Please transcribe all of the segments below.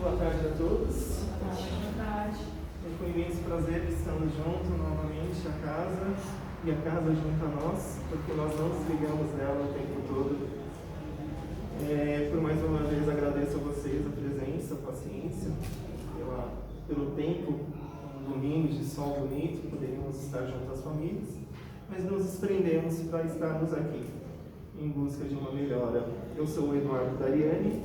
Boa tarde a todos. Boa tarde. É com imenso prazer que estamos juntos novamente a casa e a casa junto a nós, porque nós não desligamos dela o tempo todo. Por mais uma vez agradeço a vocês a presença, a paciência, pelo tempo, um domingo de sol bonito, poderíamos estar junto às famílias, mas nos desprendemos para estarmos aqui em busca de uma melhora. Eu sou o Eduardo Dariani.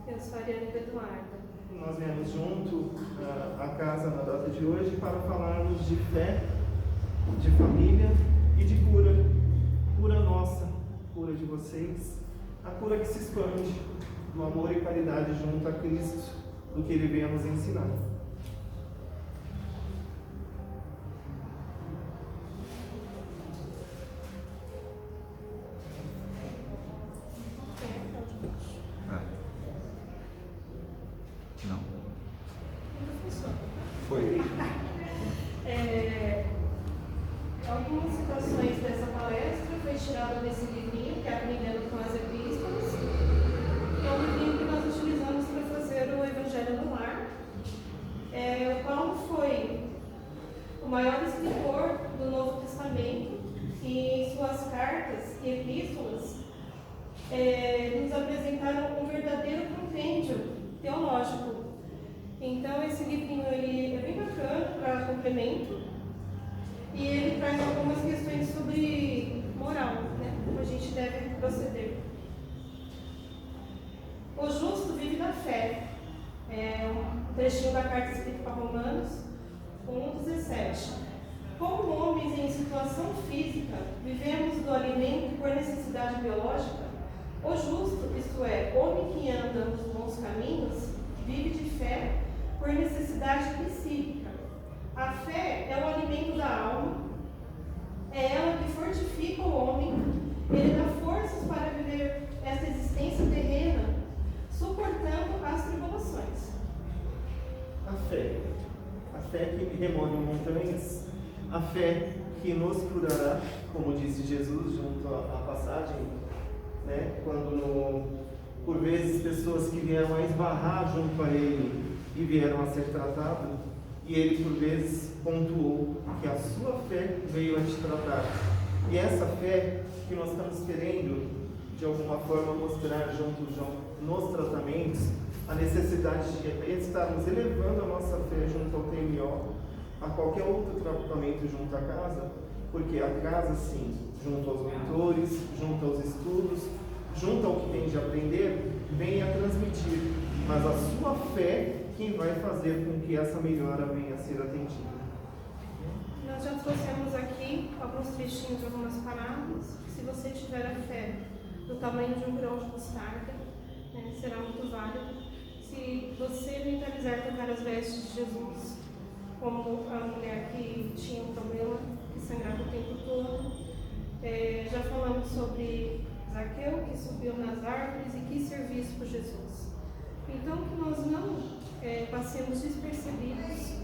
Eu sou a Ariane do Eduardo. Nós viemos junto à casa na data de hoje para falarmos de fé, de família e de cura. Cura nossa, cura de vocês, a cura que se expande do amor e caridade junto a Cristo, do que Ele veio nos ensinar. Não. Foi. Algumas citações dessa palestra foi tirada desse livrinho, que é Aprendendo com as Epístolas, que é um livrinho que nós utilizamos para fazer o Evangelho no Lar, o qual foi o maior escritor do Novo Testamento, e em suas cartas e epístolas nos apresentaram um verdadeiro compêndio teológico. Então esse livrinho ele é bem bacana para complemento e ele traz algumas questões sobre moral, né? Como a gente deve proceder. O justo vive da fé. É um trechinho da carta escrita para Romanos 1:17. Como homens em situação física vivemos do alimento por necessidade biológica, o justo, isto é, homem que anda nos bons caminhos, vive de fé por necessidade psíquica. A fé é o alimento da alma, é ela que fortifica o homem, ele dá forças para viver esta existência terrena, suportando as tribulações. A fé que remove montanhas, a fé que nos curará, como disse Jesus junto à passagem, né? Quando por vezes pessoas que vieram a esbarrar junto a ele e vieram a ser tratadas, e ele por vezes pontuou que a sua fé veio a te tratar. E essa fé que nós estamos querendo de alguma forma mostrar junto nos tratamentos, a necessidade de estarmos elevando a nossa fé junto ao TMO, a qualquer outro tratamento junto à casa, porque a casa sim, junto aos mentores, junto aos estudos, junto ao que tem de aprender, vem a transmitir, mas a sua fé quem vai fazer com que essa melhora venha a ser atendida. Nós já trouxemos aqui alguns trechinhos de algumas parábolas. Se você tiver a fé do tamanho de um grão de mostarda, será muito válido. Se você mentalizar tocar as vestes de Jesus, como a mulher que tinha um problema, que sangrava o tempo todo. Já falamos sobre Zaqueu, que subiu nas árvores e quis ser visto por Jesus. Então, que nós não passemos despercebidos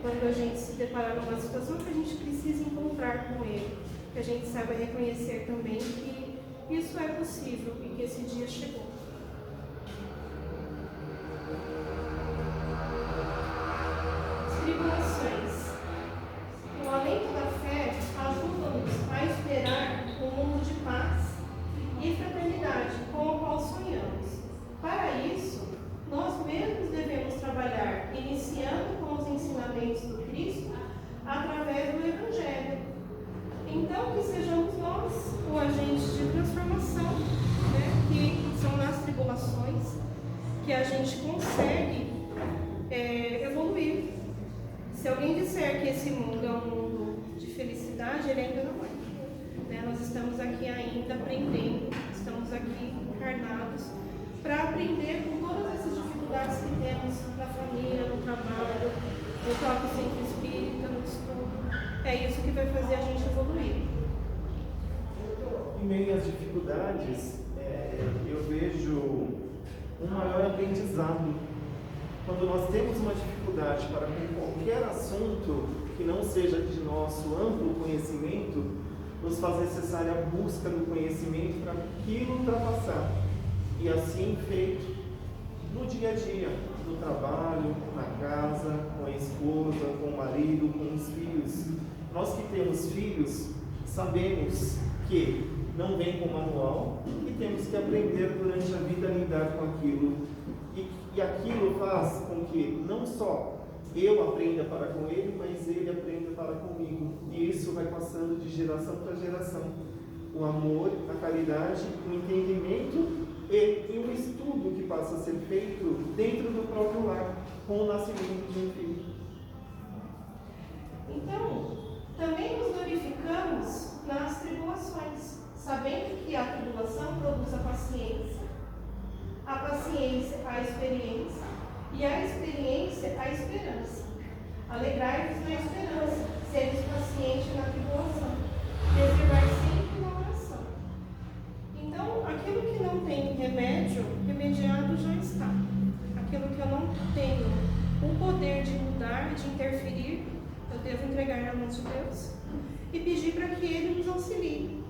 quando a gente se deparar numa situação que a gente precisa encontrar com Ele, que a gente saiba reconhecer também que isso é possível e que esse dia chegou. Tribulações. O alento da fé ajuda-nos a esperar um mundo de paz e fraternidade com o qual sonhamos. Para isso, nós mesmos devemos trabalhar, iniciando com os ensinamentos do Cristo, através do Evangelho. Então, que sejamos nós o agente de transformação, que são nas tribulações que a gente consegue evoluir. Se alguém disser que esse mundo é um mundo de felicidade, ele ainda não é. Nós estamos aqui ainda aprendendo, estamos aqui encarnados para aprender com todas essas dificuldades que temos na família, no trabalho, no próprio centro espírita, no estudo. É isso que vai fazer a gente evoluir. Em meio às dificuldades, eu vejo um maior aprendizado. Quando nós temos uma dificuldade para com qualquer assunto que não seja de nosso amplo conhecimento, nos faz necessária a busca do conhecimento para aquilo ultrapassar. E assim feito, no no dia a dia, no trabalho, na casa, com a esposa, com o marido, com os filhos. Nós que temos filhos, sabemos que não vem com manual e temos que aprender durante a vida a lidar com aquilo. E aquilo faz com que não só eu aprenda para com ele, mas ele aprenda para comigo. E isso vai passando de geração para geração. O amor, a caridade, o entendimento e o estudo que passa a ser feito dentro do próprio lar, com o nascimento de um filho. Então, também nos glorificamos nas tribulações, sabendo que a tribulação produz a paciência a experiência, e a experiência a esperança. Alegrai-vos na esperança, seres pacientes na tribulação, perseverai sempre na oração. Então, aquilo que não tem remédio, remediado já está. Aquilo que eu não tenho o poder de mudar, de interferir, eu devo entregar na mão de Deus e pedir para que Ele nos auxilie,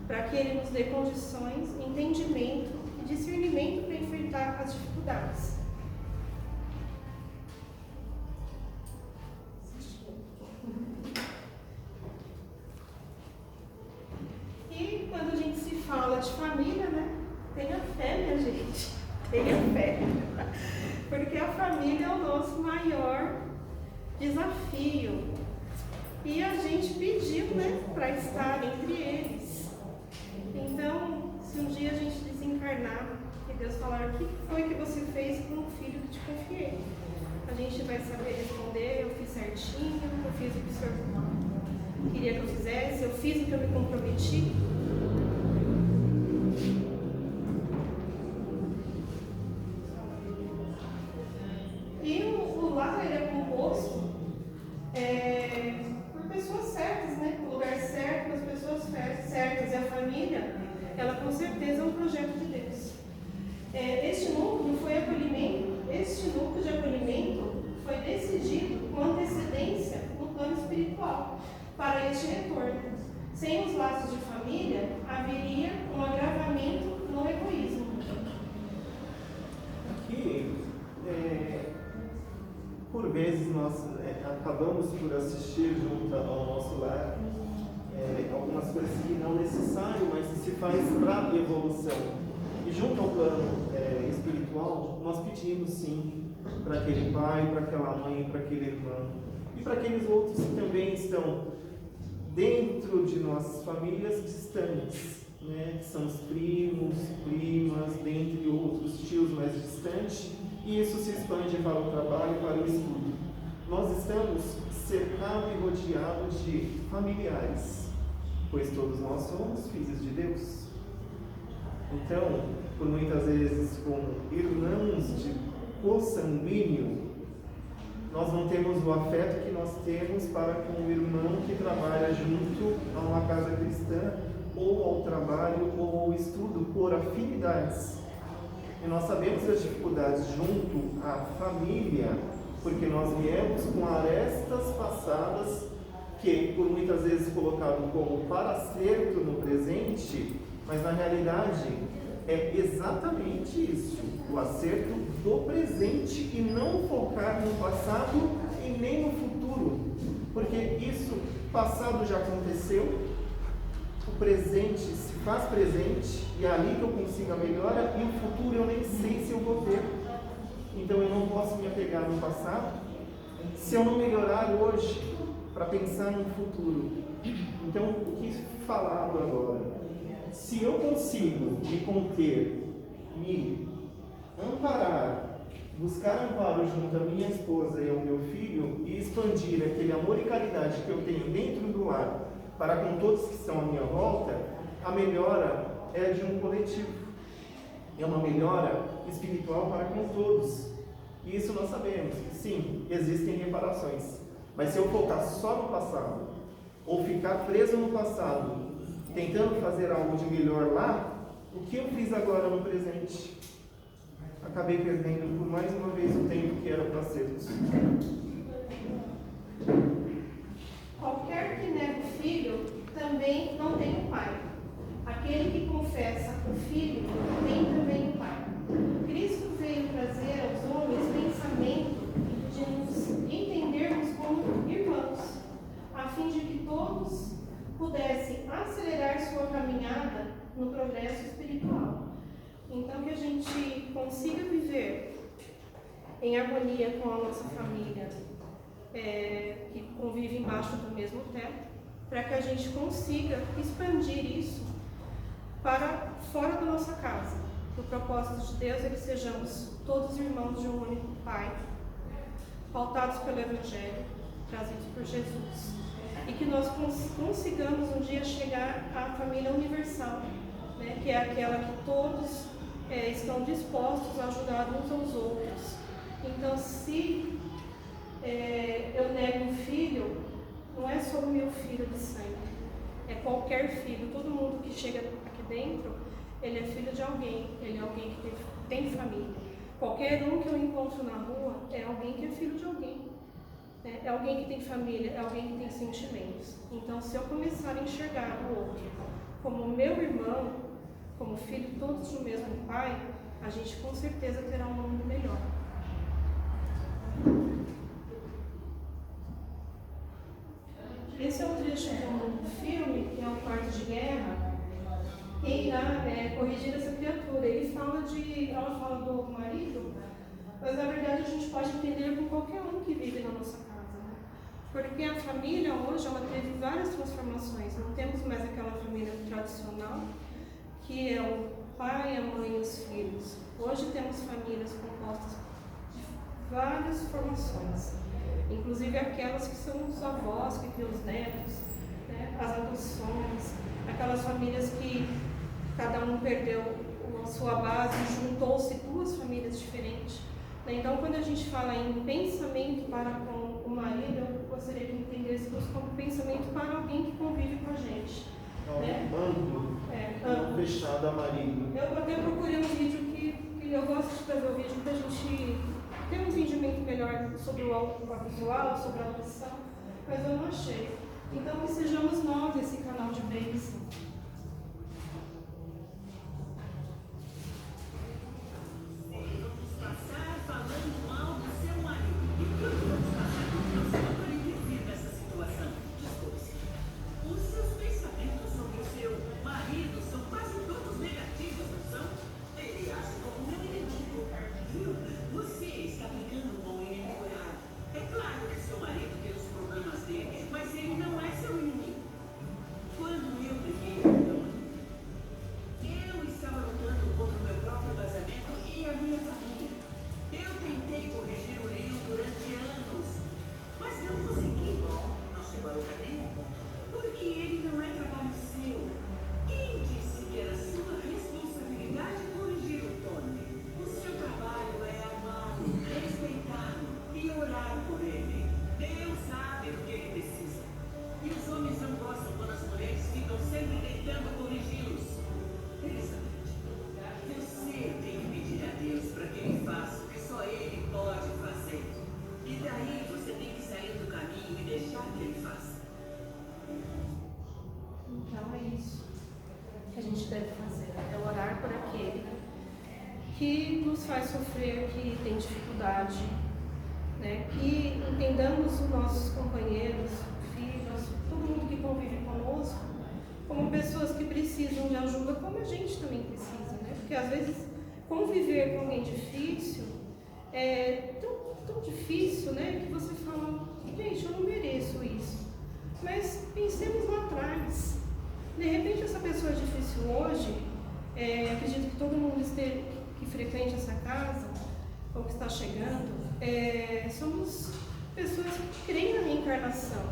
para que Ele nos dê condições, entendimento e discernimento para enfrentar as dificuldades. E quando a gente se fala de família, né? Tenha fé, minha gente. Tenha fé. Porque a família é o nosso maior desafio. E a gente pediu, né, para estar entre eles. Então, se um dia a gente desencarnar e Deus falar o que foi que você fez com o filho que te confiei, a gente vai saber responder: eu fiz certinho, eu fiz o que o Senhor queria que eu fizesse, eu fiz o que eu me comprometi. E o lar ele é composto por pessoas certas, né? O lugar certo, as pessoas certas. E a família, ela com certeza é um projeto de Deus. Este núcleo de acolhimento foi decidido com antecedência no plano espiritual para este retorno. Sem os laços de família, haveria um agravamento no egoísmo. Aqui, por vezes, nós acabamos por assistir junto ao nosso lar algumas coisas que não é necessário, mas que se faz para a evolução. E junto ao plano espiritual, nós pedimos sim para aquele pai, para aquela mãe, para aquele irmão e para aqueles outros que também estão dentro de nossas famílias distantes, né? Que são os primos, primas, dentre outros, tios mais distantes, e isso se expande para o trabalho e para o estudo. Nós estamos cercados e rodeados de familiares, pois todos nós somos filhos de Deus. Então, por muitas vezes, como irmãos de consanguíneo, nós não temos o afeto que nós temos para com o irmão que trabalha junto a uma casa cristã, ou ao trabalho, ou ao estudo, por afinidades. E nós sabemos as dificuldades junto à família, porque nós viemos com arestas passadas, que por muitas vezes colocado como paracerto no presente, mas na realidade é exatamente isso, o acerto do presente, e não focar no passado e nem no futuro, porque isso, passado já aconteceu, o presente se faz presente, e é ali que eu consigo a melhora, e o futuro eu nem sei se eu vou ter. Então eu não posso me apegar no passado se eu não melhorar hoje para pensar no futuro. Então, o que falado agora? Se eu consigo me conter, me amparar, buscar amparo junto à minha esposa e ao meu filho, e expandir aquele amor e caridade que eu tenho dentro do lar para com todos que estão à minha volta, a melhora é de um coletivo. É uma melhora espiritual para com todos. E isso nós sabemos. Sim, existem reparações. Mas se eu focar só no passado, ou ficar preso no passado, tentando fazer algo de melhor lá, o que eu fiz agora no presente? Acabei perdendo por mais uma vez o tempo que era para sermos. Qualquer que nega o filho também não tem o pai. Aquele que confessa o filho tem também o pai. Cristo veio trazer ao em harmonia com a nossa família, que convive embaixo do mesmo teto, para que a gente consiga expandir isso para fora da nossa casa. O propósito de Deus é que sejamos todos irmãos de um único Pai, pautados pelo Evangelho, trazidos por Jesus, e que nós consigamos um dia chegar à família universal, né, que é aquela que todos estão dispostos a ajudar uns aos outros. Então, se eu nego um filho, não é só o meu filho de sangue, é qualquer filho. Todo mundo que chega aqui dentro, ele é filho de alguém, ele é alguém que tem família. Qualquer um que eu encontro na rua é alguém que é filho de alguém, né? É alguém que tem família, é alguém que tem sentimentos. Então, se eu começar a enxergar o outro como meu irmão, como filho todos do mesmo pai, a gente com certeza terá um mundo melhor. Esse é um trecho de um filme, que é o Quarto de Guerra, que irá corrigir essa criatura. Ela fala do marido, mas na verdade a gente pode entender com qualquer um que vive na nossa casa, né? Porque a família hoje, ela teve várias transformações. Não temos mais aquela família tradicional, que é o pai, a mãe e os filhos. Hoje temos famílias compostas de várias formações, inclusive aquelas que são os avós, que criam os netos, né? As adoções, aquelas famílias que cada um perdeu a sua base e juntou-se duas famílias diferentes, né? Então, quando a gente fala em pensamento para com o marido, eu gostaria que entendesse isso como pensamento para alguém que convive com a gente. Né? Amplo, fechado a marido. Eu até procurei um vídeo que eu gosto de fazer o vídeo para a gente ter um entendimento melhor sobre o audiovisual, sobre a audição, mas eu não achei. Então, que sejamos nós esse canal de bênção. Que nos faz sofrer, que tem dificuldade, né? Que entendamos os nossos companheiros, filhos, todo mundo que convive conosco, como pessoas que precisam de ajuda, como a gente também precisa, né? Porque às vezes conviver com alguém difícil é tão difícil, né? Que você fala, gente, eu não mereço isso. Mas pensemos lá atrás. De repente essa pessoa difícil hoje, acredito que todo mundo que frequente essa casa, ou que está chegando, somos pessoas que creem na reencarnação.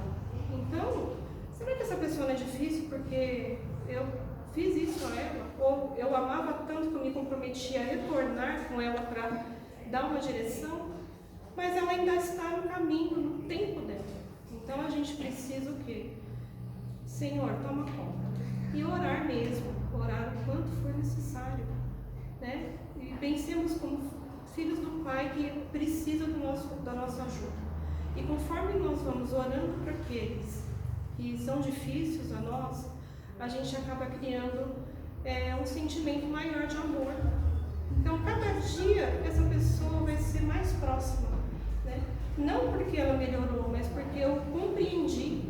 Então, será que essa pessoa não é difícil porque eu fiz isso a ela? Ou eu amava tanto que eu me comprometi a retornar com ela para dar uma direção? Mas ela ainda está no caminho, no tempo dela. Então a gente precisa o quê? Senhor, toma conta. E orar mesmo, orar o quanto for necessário, né? E pensemos como filhos do Pai que precisam da nossa ajuda. E conforme nós vamos orando para aqueles que são difíceis a nós, a gente acaba criando um sentimento maior de amor. Então, cada dia, essa pessoa vai ser mais próxima, né? Não porque ela melhorou, mas porque eu compreendi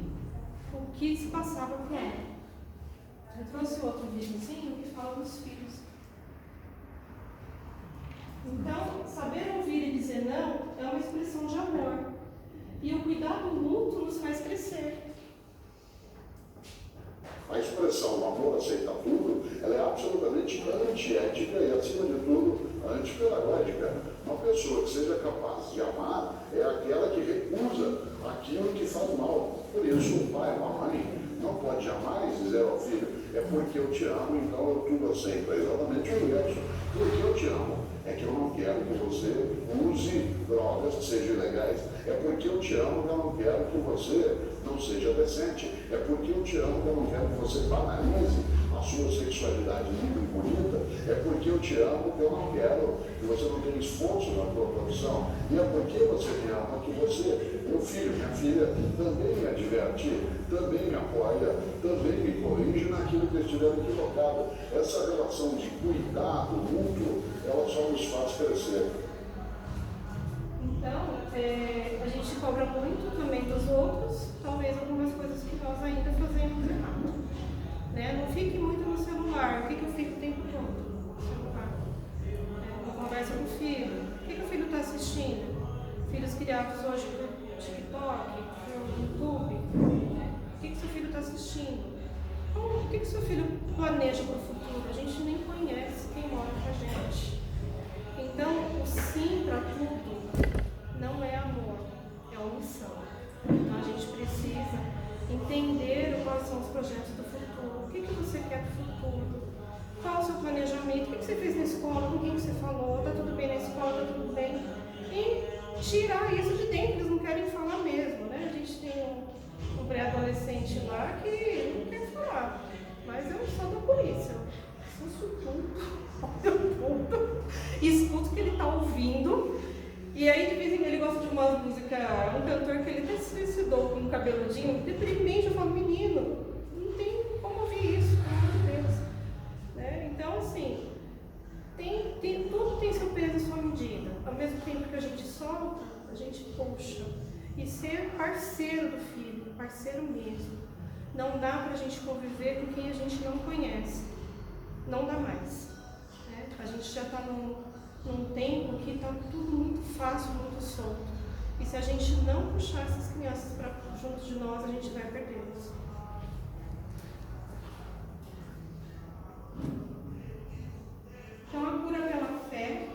o que se passava com ela. Eu trouxe outro videozinho que fala dos filhos. Então, saber ouvir e dizer dizer não é uma expressão de amor. E o cuidado mútuo nos faz crescer. A expressão do amor aceita tudo, ela é absolutamente antiética e, acima de tudo, antipedagógica. Uma pessoa que seja capaz de amar é aquela que recusa aquilo que faz mal. Por isso, um pai, uma mãe, não pode jamais dizer ao filho: é porque eu te amo, então eu tudo aceito. É exatamente o inverso. Porque eu te amo é que eu não quero que você use drogas que sejam ilegais. É porque eu te amo que eu não quero que você não seja decente. É porque eu te amo que eu não quero que você banalize a sua sexualidade muito bonita. É porque eu te amo que eu não quero que você não tenha esforço na tua profissão. E é porque você me ama que você, meu filho, minha filha, também me adverte, também me apoia, também me corrige naquilo que eu estiver equivocado. Essa relação de cuidado mútuo, ela só nos faz crescer. Então, a gente cobra muito também dos outros, talvez algumas coisas que nós ainda fazemos errado. Né? Não fique muito no celular. O que eu fico o tempo todo no celular? Uma conversa com o filho. O que o filho está assistindo? Filhos criados hoje por TikTok, por YouTube. O que seu filho está assistindo? O que seu filho planeja para o futuro? A gente nem conhece quem mora com a gente. Então, o sim para tudo não é amor, é omissão. Então, a gente precisa entender quais são os projetos do futuro. O que você quer para o futuro? Qual o seu planejamento? O que você fez na escola? Com quem você falou? Está tudo bem na escola? Está tudo bem? E tirar isso de dentro, eles não querem falar mesmo, né? A gente tem um pré-adolescente lá que não quer falar, mas eu só dou por isso. Eu escuto o que ele está ouvindo. E aí, de vez em quando, ele gosta de uma música, um cantor que ele até se suicidou com um cabeludinho deprimente. Eu falo: menino, não tem como ouvir isso, pelo amor de Deus. Né? Então, assim, tudo tem seu peso e sua medida. Ao mesmo tempo que a gente solta, a gente puxa. E ser parceiro do filho, parceiro mesmo. Não dá pra gente conviver com quem a gente não conhece. Não dá mais. Né? A gente já está num tempo que está tudo muito fácil, muito solto. E se a gente não puxar essas crianças para junto de nós, a gente vai perdê-los. Então, a cura pela fé,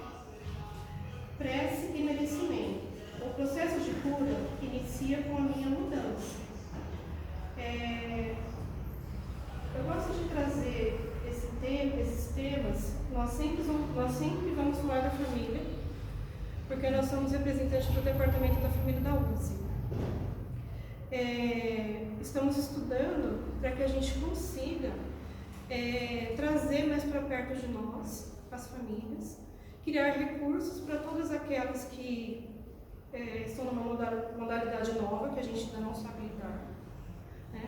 prece e merecimento. O processo de cura inicia com a minha mudança. Eu gosto de trazer esses temas. Nós sempre vamos falar da família, porque nós somos representantes do Departamento da Família da USE. Estamos estudando para que a gente consiga trazer mais para perto de nós, as famílias, criar recursos para todas aquelas que estão numa modalidade nova, que a gente ainda não sabe lidar. Né?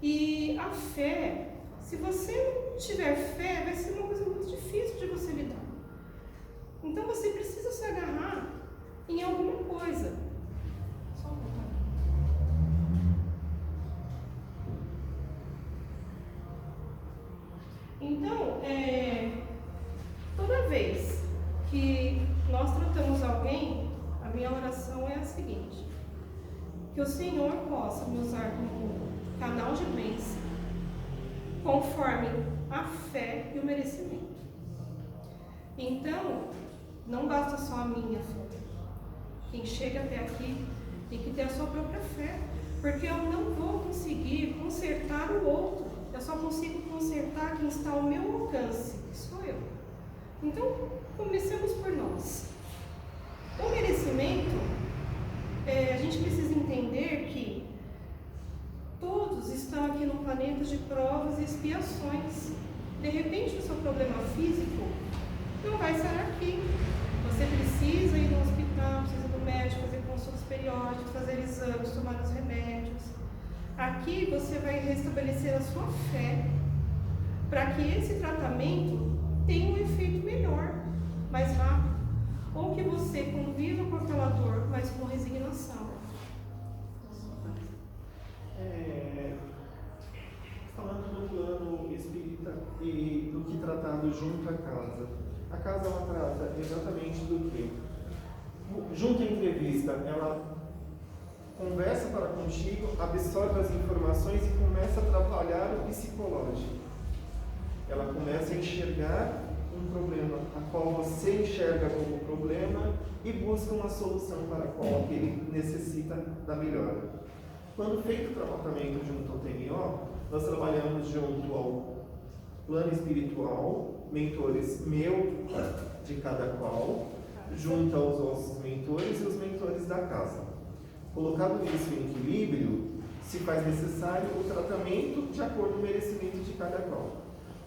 E a fé, se você não tiver fé, vai ser uma coisa muito difícil de você lidar. Então você precisa se agarrar em alguma coisa. Só um pouquinho. Então, toda vez que nós tratamos alguém, a minha oração é a seguinte: que o Senhor possa me usar como canal de bênção, conforme a fé e o merecimento. Então, não basta só a minha fé. Quem chega até aqui tem que ter a sua própria fé, porque eu não vou conseguir consertar o outro. Eu só consigo consertar quem está ao meu alcance, que sou eu. Então, comecemos por nós. O merecimento, a gente precisa entender que todos estão aqui no planeta de provas e expiações. De repente, o seu problema físico não vai sair aqui. Você precisa ir no hospital, precisa do médico, fazer consultas periódicas, fazer exames, tomar os remédios. Aqui você vai restabelecer a sua fé para que esse tratamento tenha um efeito melhor, mais rápido, ou que você conviva com aquela dor, mas com resignação. Falando do plano espírita e do que tratado junto à casa. A casa, ela trata exatamente do quê? junto à entrevista, ela conversa para contigo, absorve as informações e começa a trabalhar o psicológico. Ela começa a enxergar um problema, a qual você enxerga como problema e busca uma solução para a qual ele necessita da melhora. Quando feito o tratamento junto ao TNO, nós trabalhamos junto ao plano espiritual, mentores meu, de cada qual, junto aos nossos mentores e os mentores da casa. Colocado isso em equilíbrio, se faz necessário o tratamento de acordo com o merecimento de cada qual.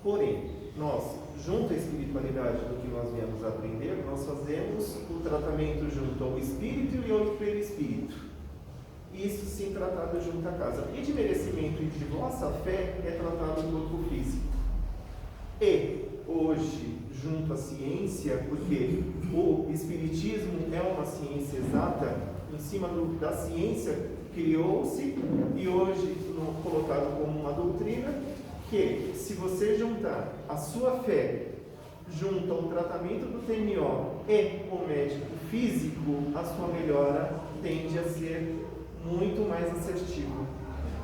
Porém, nós, junto à espiritualidade do que nós viemos aprender, nós fazemos o tratamento junto ao espírito e ao perispírito. Isso sim tratado junto à casa. E de merecimento e de vossa fé é tratado no corpo físico. E hoje, junto à ciência, porque o espiritismo é uma ciência exata, em cima da ciência criou-se e hoje colocado como uma doutrina, que se você juntar a sua fé junto ao tratamento do TNO e o médico físico, a sua melhora tende a ser muito mais assertivo,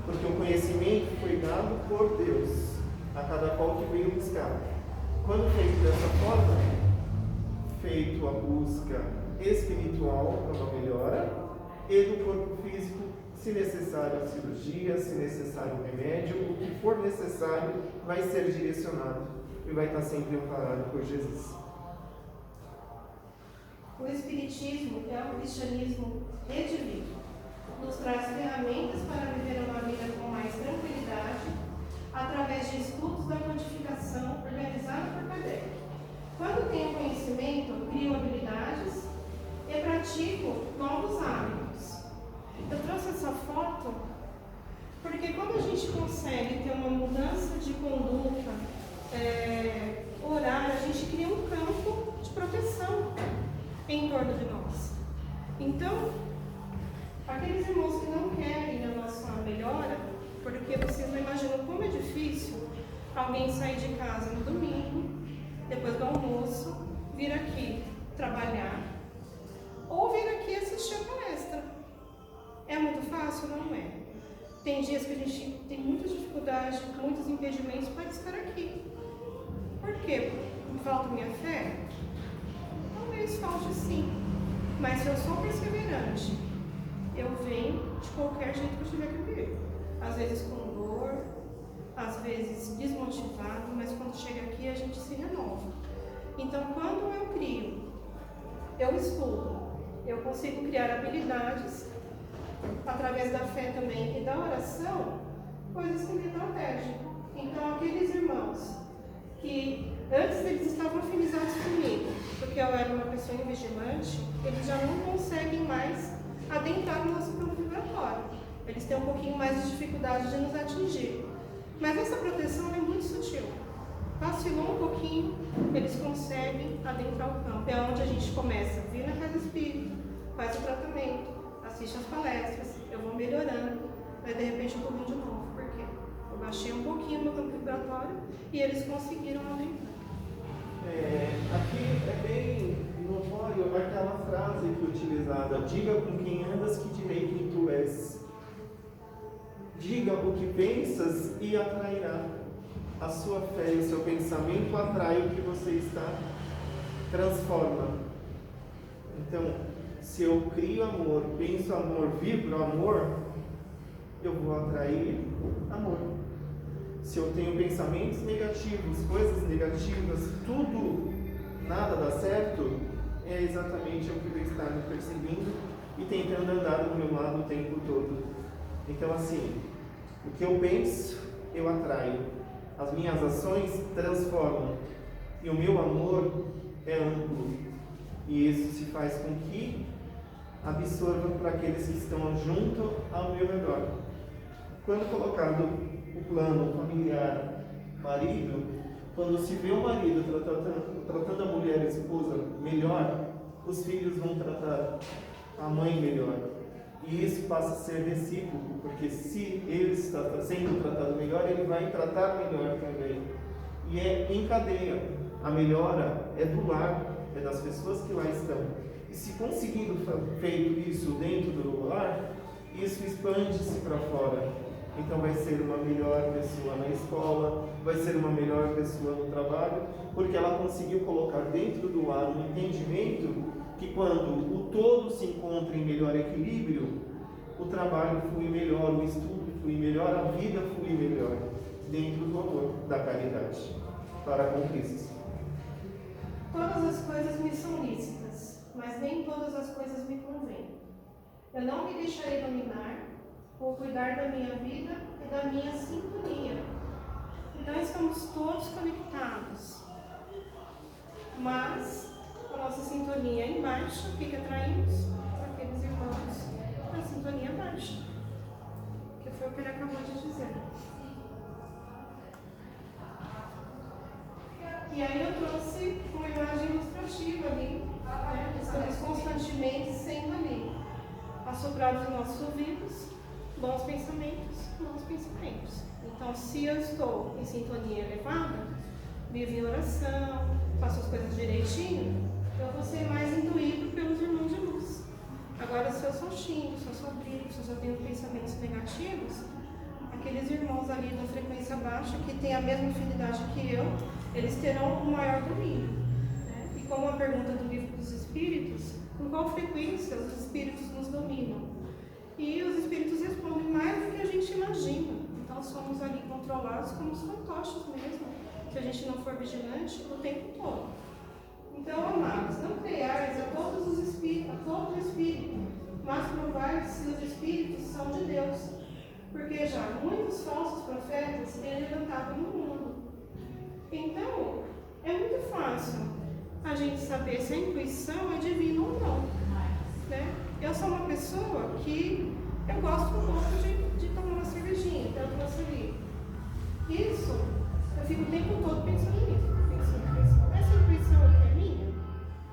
porque o conhecimento foi dado por Deus a cada qual que veio buscar. Quando feito dessa forma, feito a busca espiritual para uma melhora e do corpo físico, se necessário a cirurgia, se necessário o remédio, o que for necessário vai ser direcionado e vai estar sempre amparado por Jesus. O Espiritismo é um cristianismo redivivo. Nos traz ferramentas para viver uma vida com mais tranquilidade, através de estudos da codificação organizada por Kardec. Quando tenho conhecimento, crio habilidades e pratico novos hábitos. Eu trouxe essa foto porque quando a gente consegue ter uma mudança de conduta, orar, a gente cria um campo de proteção em torno de nós. Então, aqueles irmãos que não querem a nossa melhora, porque vocês não imaginam como é difícil alguém sair de casa no domingo, depois do almoço, vir aqui trabalhar, ou vir aqui assistir a palestra. É muito fácil? Não é. Tem dias que a gente tem muita dificuldade, muitos impedimentos para estar aqui. Por quê? Falta minha fé? Talvez falte sim. Mas se eu sou perseverante, eu venho de qualquer jeito que eu tiver que vir. Às vezes com dor, às vezes desmotivado, mas quando chega aqui a gente se renova. Então, quando eu crio, eu estudo, eu consigo criar habilidades através da fé também e da oração, coisas que me protegem. Então, aqueles irmãos que antes eles estavam afinizados comigo, porque eu era uma pessoa invigilante, eles já não conseguem mais adentrar no nosso campo vibratório. Eles têm um pouquinho mais de dificuldade de nos atingir. Mas essa proteção é muito sutil. Vacilou um pouquinho, eles conseguem adentrar o campo. É onde a gente começa a vir na casa espírita, faz o tratamento, assiste as palestras, eu vou melhorando, aí de repente eu estou vindo de novo. Por quê? Eu baixei um pouquinho o meu campo vibratório e eles conseguiram adentrar. Aqui é bem notório aquela frase que é utilizada: diga com quem andas que direi quem tu és. Diga o que pensas e atrairá. A sua fé e o seu pensamento atrai o que você está, transforma. Então, se eu crio amor, penso amor, vibro amor, eu vou atrair amor. Se eu tenho pensamentos negativos, coisas negativas, tudo, nada dá certo, é exatamente o que eu estou me perseguindo e tentando andar do meu lado o tempo todo. Então, assim, o que eu penso, eu atraio. As minhas ações transformam. E o meu amor é amplo. E isso se faz com que absorva para aqueles que estão junto ao meu redor. Quando colocado o plano familiar marido, quando se vê o marido tratando a mulher, a esposa, melhor, os filhos vão tratar a mãe melhor. E isso passa a ser recíproco, porque se ele está sendo tratado melhor, ele vai tratar melhor também. E é em cadeia. A melhora é do lar, é das pessoas que lá estão. E se conseguido feito isso dentro do lar, isso expande-se para fora. Então vai ser uma melhor pessoa na escola, vai ser uma melhor pessoa no trabalho, porque ela conseguiu colocar dentro do lar um entendimento que quando o todo se encontra em melhor equilíbrio, o trabalho flui melhor, o estudo flui melhor, a vida flui melhor, dentro do amor, da caridade, para com Cristo. Todas as coisas me são lícitas, mas nem todas as coisas me convêm. Eu não me deixarei dominar, vou cuidar da minha vida e da minha sintonia. Então estamos todos conectados, mas a nossa sintonia é em baixa, o que atraímos? Aqueles irmãos na sintonia baixa, que foi o que ele acabou de dizer. E aí eu trouxe uma imagem ilustrativa ali, né? Estamos constantemente sendo ali assoprados nos nossos ouvidos, bons pensamentos. Então, se eu estou em sintonia elevada, vivo em oração, faço as coisas direitinho, eu vou ser mais intuído pelos irmãos de luz. Agora, se eu sou xingo, se eu sou brigo, se eu só tenho pensamentos negativos, aqueles irmãos ali da frequência baixa, que têm a mesma afinidade que eu, eles terão um maior domínio. Né? E como a pergunta do Livro dos Espíritos, com qual frequência os espíritos nos dominam? E os espíritos respondem mais do que a gente imagina. Então somos ali controlados como os fantoches mesmo, se a gente não for vigilante o tempo todo. Então, amados, não creiais a todos os espíritos, a todo espírito, mas provai se os espíritos são de Deus. Porque já muitos falsos profetas ele levantavam no mundo. Então, é muito fácil a gente saber se a intuição é divina ou não. Né? Eu sou uma pessoa que eu gosto muito de tomar uma cervejinha, então eu trouxe ali. Isso, eu fico o tempo todo pensando nisso. Essa intuição aqui é minha,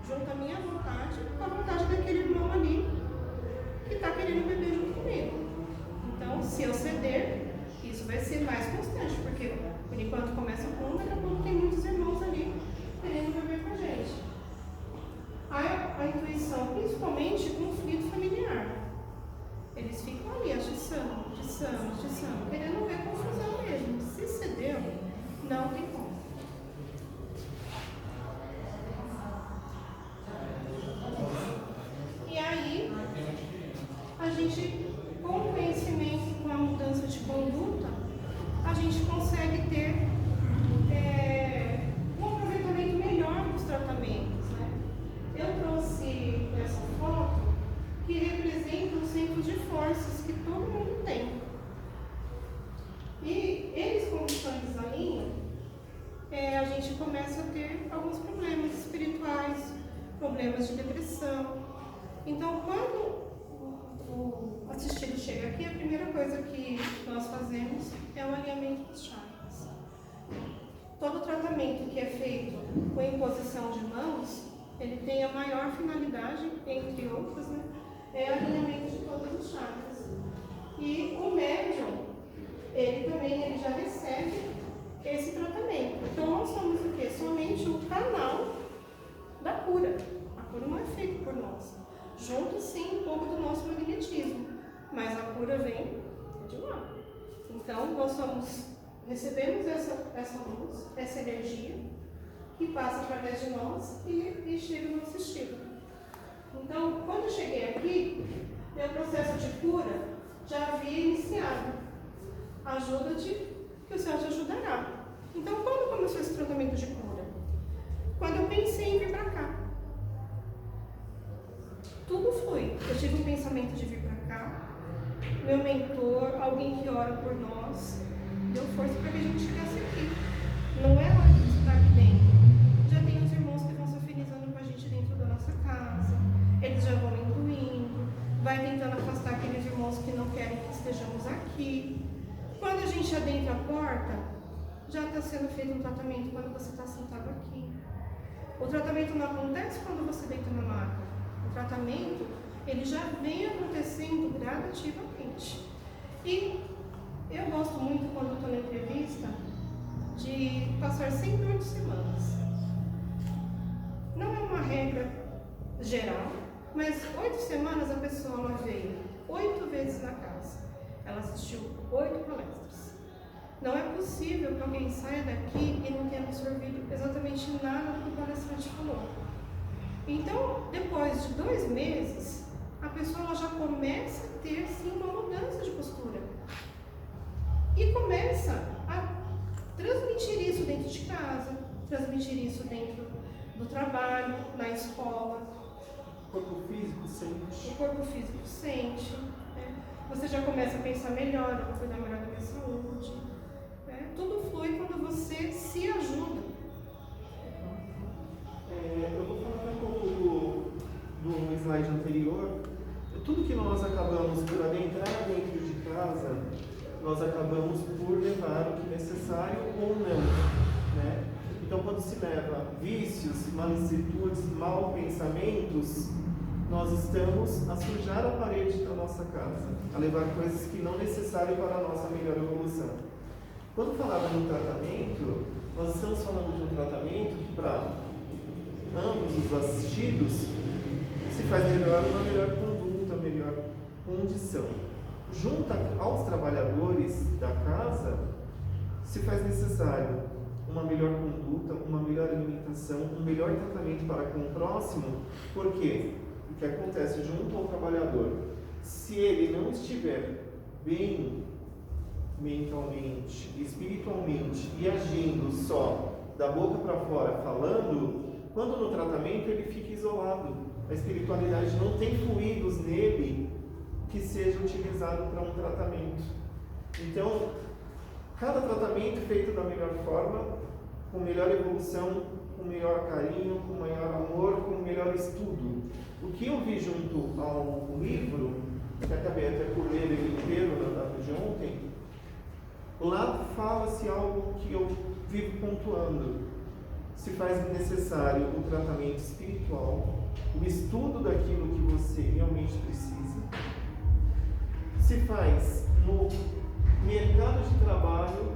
junto à minha vontade com a vontade daquele irmão ali que está querendo beber junto comigo. Então, se eu ceder, isso vai ser mais constante, porque por enquanto começa com um, daqui a pouco tem muitos irmãos ali querendo beber com a gente. A intuição, principalmente conflito familiar. Eles ficam ali atiçando, querendo ver confusão mesmo. Se cedeu, não tem como. E aí, a gente, com o conhecimento e com a mudança de conduta, a gente consegue ter um aproveitamento melhor dos tratamentos. Né? Eu trouxe essa foto que representa o centro de forças que todo mundo tem. E eles, como estão em desalinho, a gente começa a ter alguns problemas espirituais, problemas de depressão. Então, quando o assistido chega aqui, a primeira coisa que nós fazemos é o alinhamento dos chakras. Todo tratamento que é feito com imposição de mãos, ele tem a maior finalidade, entre outras, né, é o alinhamento de todos os chakras. E o médium, ele já recebe esse tratamento. Então, nós somos o quê? Somente o canal da cura. A cura não é feita por nós. Junto, sim, um pouco do nosso magnetismo, mas a cura vem de lá. Então, nós recebemos essa luz, essa energia, que passa através de nós e chega no assistido. Então, quando eu cheguei aqui, meu processo de cura já havia iniciado. Ajuda-te, que o Senhor te ajudará. Então, quando começou esse tratamento de cura? Quando eu pensei em vir para cá. Tudo flui. Eu tive um pensamento de vir para cá. Meu mentor, alguém que ora por nós, deu força para que a gente chegasse aqui. Não é hora de estar aqui dentro. Já tem os irmãos que vão se afinizando com a gente dentro da nossa casa. Eles já vão incluindo. Vai tentando afastar aqueles irmãos que não querem que estejamos aqui. Quando a gente adentra a porta, já está sendo feito um tratamento quando você está sentado aqui. O tratamento não acontece quando você deita na maca. O tratamento, ele já vem acontecendo gradativamente. E eu gosto muito, quando estou na entrevista, de passar sempre 8 semanas. Não é uma regra geral, Mas 8 semanas a pessoa ela veio 8 vezes na casa. Ela assistiu 8 palestras. Não é possível que alguém saia daqui e não tenha absorvido exatamente nada do que o palestrante falou. Então, depois de 2 meses, a pessoa ela já começa a ter sim uma mudança de postura. E começa a transmitir isso dentro de casa, transmitir isso dentro do trabalho, na escola. O corpo físico sente. O corpo físico sente. Né? Você já começa a pensar melhor, eu vou cuidar melhor da minha saúde. Né? Tudo flui quando você se ajuda. Eu vou falar um pouco do slide anterior. Tudo que nós acabamos por adentrar dentro de casa, nós acabamos por levar o que é necessário ou não, né? Então, quando se leva vícios, malicitudes, maus pensamentos, nós estamos a sujar a parede da nossa casa, a levar coisas que não necessárias para a nossa melhor evolução. Quando falava no tratamento, nós estamos falando de um tratamento que para ambos os assistidos se faz melhor uma melhor conduta, melhor condição. Junto aos trabalhadores da casa, se faz necessário uma melhor conduta, uma melhor alimentação, um melhor tratamento para com o próximo, porque o que acontece junto ao trabalhador, se ele não estiver bem mentalmente, espiritualmente e agindo só da boca para fora, falando, quando no tratamento ele fica isolado, a espiritualidade não tem fluidos nele que seja utilizado para um tratamento. Então, cada tratamento feito da melhor forma, com melhor evolução, com melhor carinho, com maior amor, com melhor estudo. O que eu vi junto ao livro, que acabei até por ler ele inteiro na data de ontem, lá fala-se algo que eu vivo pontuando. Se faz necessário o tratamento espiritual, o estudo daquilo que você realmente precisa. Se faz no mercado de trabalho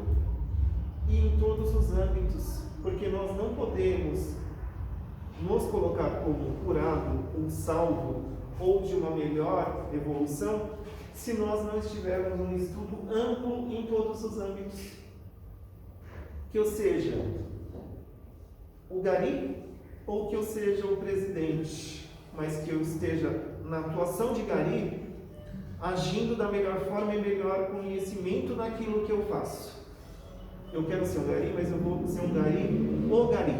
e em todos os âmbitos, porque nós não podemos nos colocar como curado, ou salvo, ou de uma melhor evolução, se nós não estivermos num estudo amplo em todos os âmbitos. Que eu seja o gari ou que eu seja o presidente, mas que eu esteja na atuação de gari, agindo da melhor forma e melhor conhecimento naquilo que eu faço. Eu quero ser um gari, mas eu vou ser um gari ou gari.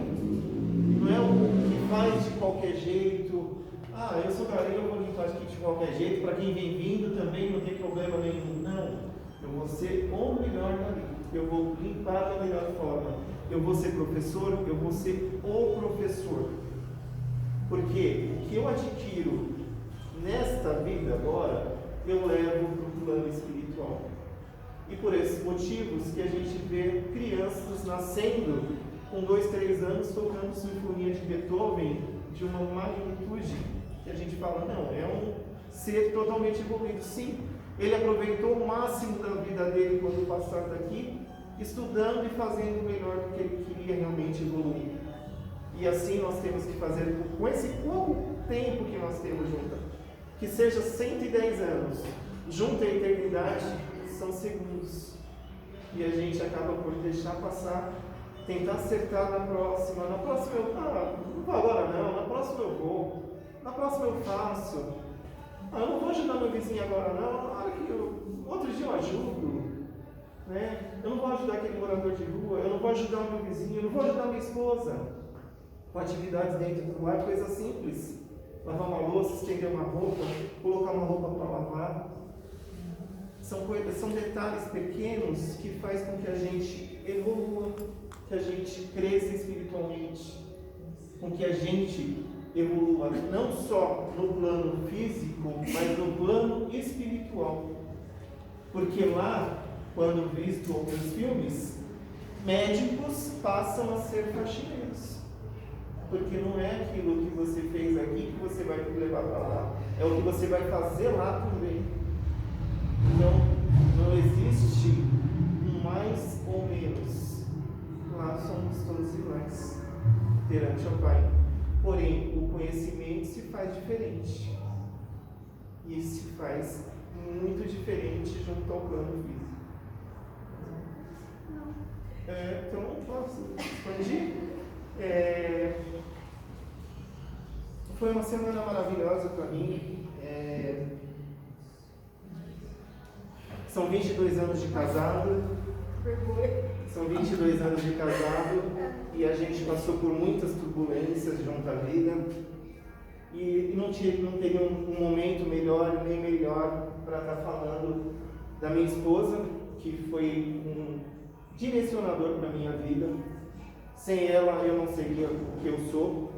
Não é o que faz de qualquer jeito. Ah, eu sou gari, eu vou limpar aqui de qualquer jeito, para quem vem vindo também não tem problema nenhum. Não, eu vou ser o melhor gari. Eu vou limpar da melhor forma. Eu vou ser professor, eu vou ser o professor. Porque o que eu adquiro nesta vida agora, eu levo para o plano espiritual. E por esses motivos que a gente vê crianças nascendo com 2, 3 anos tocando sinfonia de Beethoven de uma magnitude que a gente fala, não, é um ser totalmente evoluído. Sim, ele aproveitou o máximo da vida dele quando passar daqui, estudando e fazendo o melhor do que ele queria realmente evoluir. E assim nós temos que fazer com esse pouco tempo que nós temos junto. Que seja 110 anos, junto à eternidade, são segundos. E a gente acaba por deixar passar, tentar acertar na próxima. Na próxima eu não vou agora não, na próxima eu vou, na próxima eu faço. Eu não vou ajudar meu vizinho agora não, outro dia eu ajudo. Né? Eu não vou ajudar aquele morador de rua, eu não vou ajudar o meu vizinho, eu não vou ajudar minha esposa. Com atividades dentro do lar, coisa simples. Lavar uma louça, estender uma roupa, colocar uma roupa para lavar. São detalhes pequenos que fazem com que a gente evolua, que a gente cresça espiritualmente, com que a gente evolua não só no plano físico, mas no plano espiritual. Porque lá, quando visto outros filmes, médicos passam a ser faxineiros. Porque não é aquilo que você fez aqui que você vai levar para lá, é o que você vai fazer lá também. Então, não existe um mais ou menos. Lá somos todos iguais perante ao Pai. Porém, o conhecimento se faz diferente. E se faz muito diferente junto ao plano físico. Então, posso expandir? Foi uma semana maravilhosa para mim. São 22 anos de casado. São 22 anos de casado e a gente passou por muitas turbulências junto à vida. E não teve um momento melhor nem melhor para estar falando da minha esposa, que foi um direcionador para a minha vida. Sem ela eu não seria o que eu sou,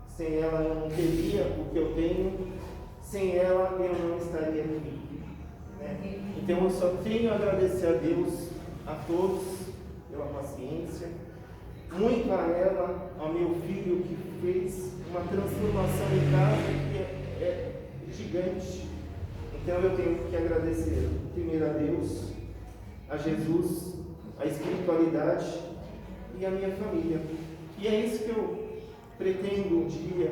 sem ela eu não teria o que eu tenho, sem ela eu não estaria aqui. Né? Então eu só tenho a agradecer a Deus, a todos, pela paciência, muito a ela, ao meu filho que fez uma transformação em casa que é gigante. Então eu tenho que agradecer primeiro a Deus, a Jesus, a espiritualidade e a minha família. E é isso que eu pretendo um dia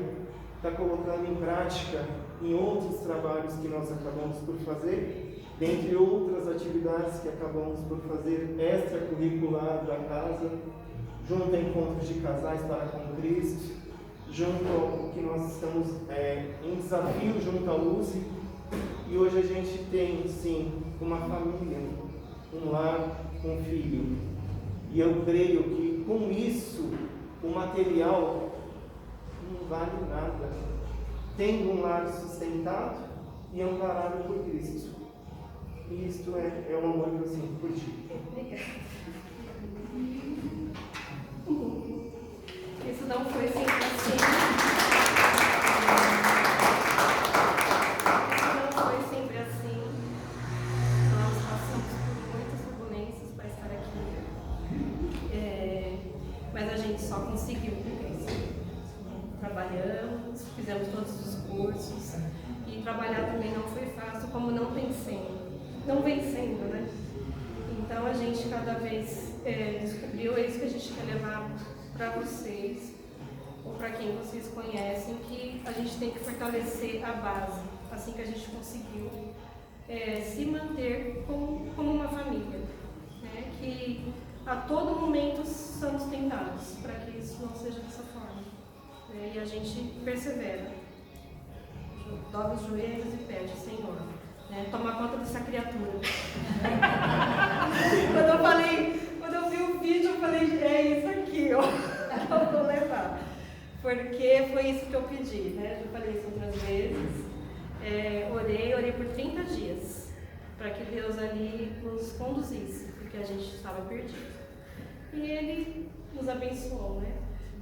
estar colocando em prática em outros trabalhos que nós acabamos por fazer, dentre outras atividades que acabamos por fazer extracurricular da casa, junto a encontros de casais para com Cristo, junto ao que nós estamos em desafio junto à USE. E hoje a gente tem, sim, uma família, um lar, um filho. E eu creio que com isso, o material não vale nada. Tendo um lar sustentado e amparado por Cristo. E isto é um amor que eu sinto por ti. Isso não foi sempre assim. Isso não foi sempre assim. Nós passamos por muitas turbulências para estar aqui. Mas a gente só conseguiu porque trabalhamos, fizemos todos os cursos. E trabalhar também não foi fácil, como não vem sendo, né? Então a gente cada vez descobriu, é isso que a gente quer levar para vocês, ou para quem vocês conhecem, que a gente tem que fortalecer a base, assim que a gente conseguiu se manter como uma família, né? Que a todo momento somos tentados, para que isso não seja dessa forma, né? E a gente persevera, dobra os joelhos e pede, Senhor, toma conta dessa criatura. Quando eu vi o vídeo, eu falei, é isso aqui, ó, que eu vou levar. Porque foi isso que eu pedi, né? Já falei isso outras vezes. Orei por 30 dias, para que Deus ali nos conduzisse, porque a gente estava perdido. E Ele nos abençoou, né?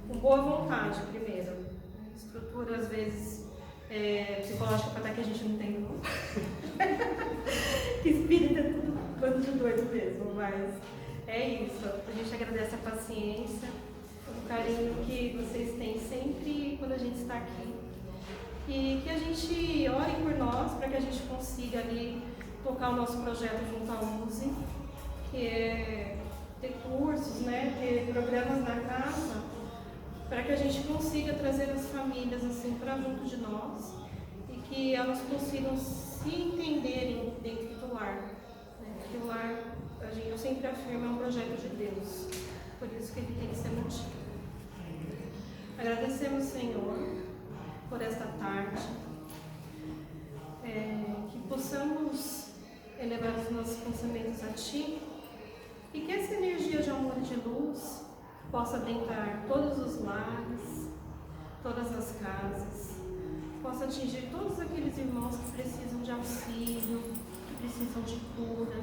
Com boa vontade, primeiro. Estrutura, às vezes, psicológica para que a gente não tem, não. Que espírito é tudo bando de doido mesmo, mas é isso. A gente agradece a paciência, o carinho que vocês têm sempre quando a gente está aqui. E que a gente ore por nós, para que a gente consiga ali tocar o nosso projeto junto à USE, que é ter cursos, né, ter programas na casa, para que a gente consiga trazer as famílias assim para junto de nós e que elas consigam se entenderem dentro do lar. Porque o lar, eu sempre afirmo, é um projeto de Deus, por isso que ele tem que ser mantido. Agradecemos, Senhor, por esta tarde, que possamos elevar os nossos pensamentos a Ti e que essa energia de amor e de luz possa adentrar todos os lares, todas as casas, possa atingir todos aqueles irmãos que precisam de auxílio, que precisam de cura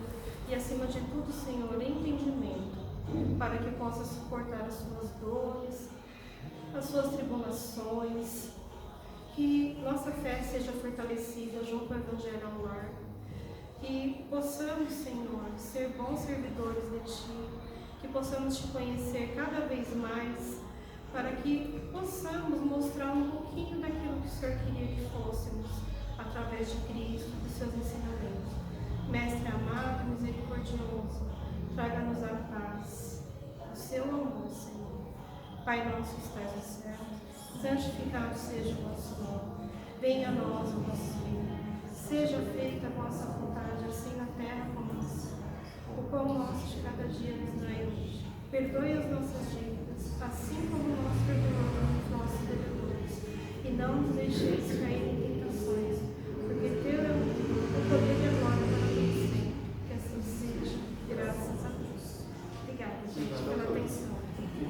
e, acima de tudo, Senhor, entendimento, para que possa suportar as suas dores, as suas tribulações, que nossa fé seja fortalecida junto ao Evangelho ao lar, que possamos, Senhor, ser bons servidores de Ti, que possamos Te conhecer cada vez mais, para que possamos mostrar um pouquinho daquilo que o Senhor queria que fôssemos, através de Cristo, dos Seus ensinamentos. Mestre amado, misericordioso, traga-nos a paz, o Seu amor, Senhor. Pai nosso que estás no céu, santificado seja o vosso nome. Venha a nós o vosso reino. Seja feita a vossa vontade, assim na terra como no céu. O pão nosso de cada dia nos dai hoje. Perdoe as nossas dívidas, assim como nós perdoamos os nossos devedores. E não nos deixeis cair